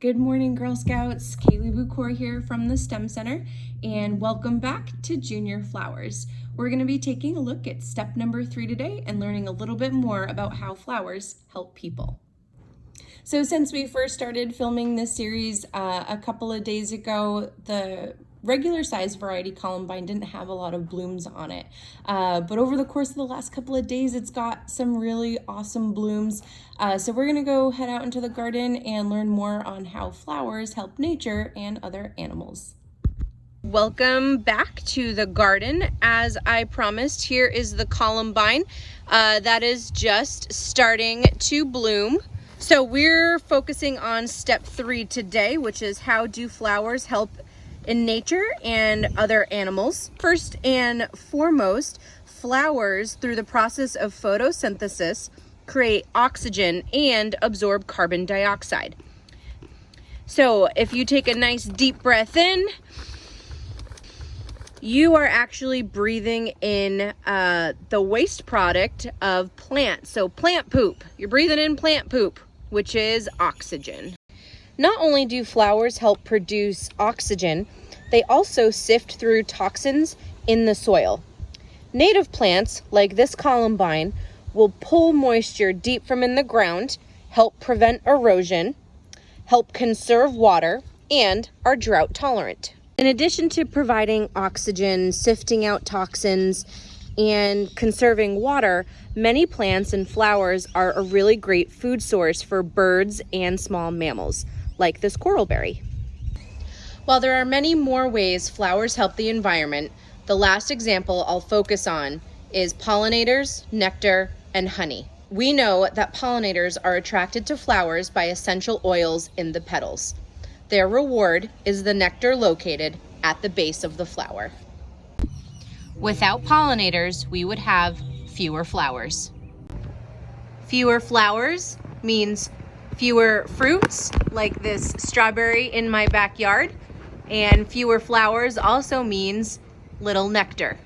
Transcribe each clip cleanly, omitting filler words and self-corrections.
Good morning, Girl Scouts. Kaylee Bucor here from the STEM Center, and welcome back to Junior Flowers. We're going to be taking a look at step number 3 today and learning a little bit more about how flowers help people. So since we first started filming this series a couple of days ago, the regular size variety columbine didn't have a lot of blooms on it. But over the course of the last couple of days, it's got some really awesome blooms. So we're gonna go head out into the garden and learn more on how flowers help nature and other animals. Welcome back to the garden. As I promised, here is the columbine that is just starting to bloom. So we're focusing on step 3 today, which is how do flowers help in nature and other animals. First and foremost, flowers, through the process of photosynthesis, create oxygen and absorb carbon dioxide. So if you take a nice deep breath in, you are actually breathing in the waste product of plants. So plant poop, you're breathing in plant poop, which is oxygen. Not only do flowers help produce oxygen, they also sift through toxins in the soil. Native plants, like this columbine, will pull moisture deep from in the ground, help prevent erosion, help conserve water, and are drought tolerant. In addition to providing oxygen, sifting out toxins, and conserving water, many plants and flowers are a really great food source for birds and small mammals, like this coral berry. While there are many more ways flowers help the environment, the last example I'll focus on is pollinators, nectar, and honey. We know that pollinators are attracted to flowers by essential oils in the petals. Their reward is the nectar located at the base of the flower. Without pollinators, we would have fewer flowers. Fewer flowers means fewer fruits, like this strawberry in my backyard, and fewer flowers also means little nectar.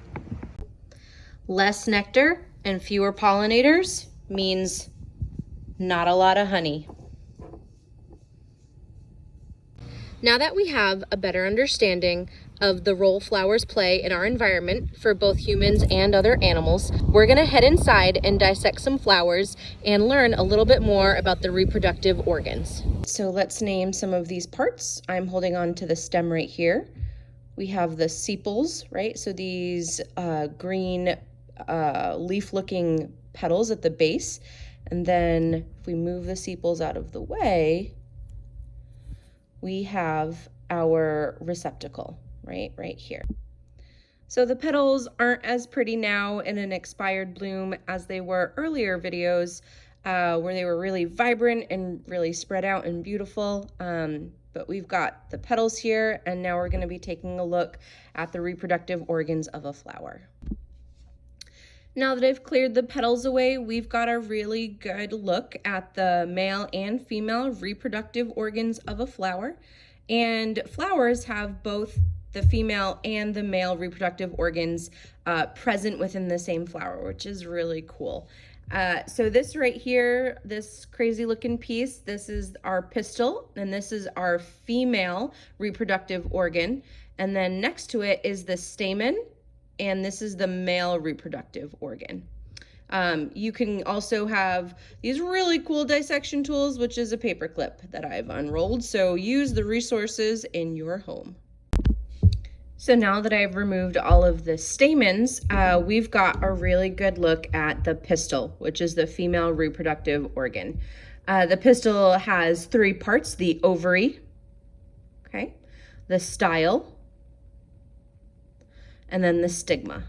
Less nectar and fewer pollinators means not a lot of honey. Now that we have a better understanding of the role flowers play in our environment for both humans and other animals, we're gonna head inside and dissect some flowers and learn a little bit more about the reproductive organs. So let's name some of these parts. I'm holding on to the stem right here. We have the sepals, right? So these green leaf-looking petals at the base. And then if we move the sepals out of the way, we have our receptacle, right here. So the petals aren't as pretty now in an expired bloom as they were earlier videos where they were really vibrant and really spread out and beautiful. But we've got the petals here, and now we're going to be taking a look at the reproductive organs of a flower. Now that I've cleared the petals away, we've got a really good look at the male and female reproductive organs of a flower. And flowers have both the female and the male reproductive organs present within the same flower, which is really cool. So this right here, this crazy looking piece, this is our pistil, and this is our female reproductive organ. And then next to it is the stamen, and this is the male reproductive organ. You can also have these really cool dissection tools, which is a paper clip that I've unrolled. So use the resources in your home. So now that I've removed all of the stamens, we've got a really good look at the pistil, which is the female reproductive organ. The pistil has 3 parts: the ovary, okay, the style, and then the stigma.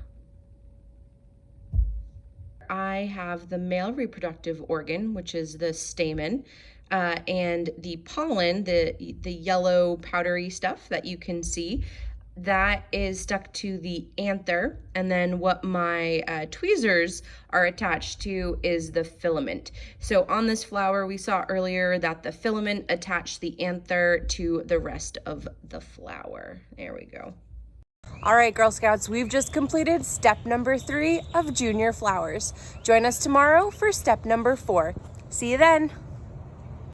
I have the male reproductive organ, which is the stamen, and the pollen, the yellow powdery stuff that you can see, that is stuck to the anther, and then what my tweezers are attached to is the filament. So on this flower, we saw earlier that the filament attached the anther to the rest of the flower. There we go. All right, Girl Scouts, we've just completed step number 3 of Junior Flowers. Join us tomorrow for step number 4. See you then.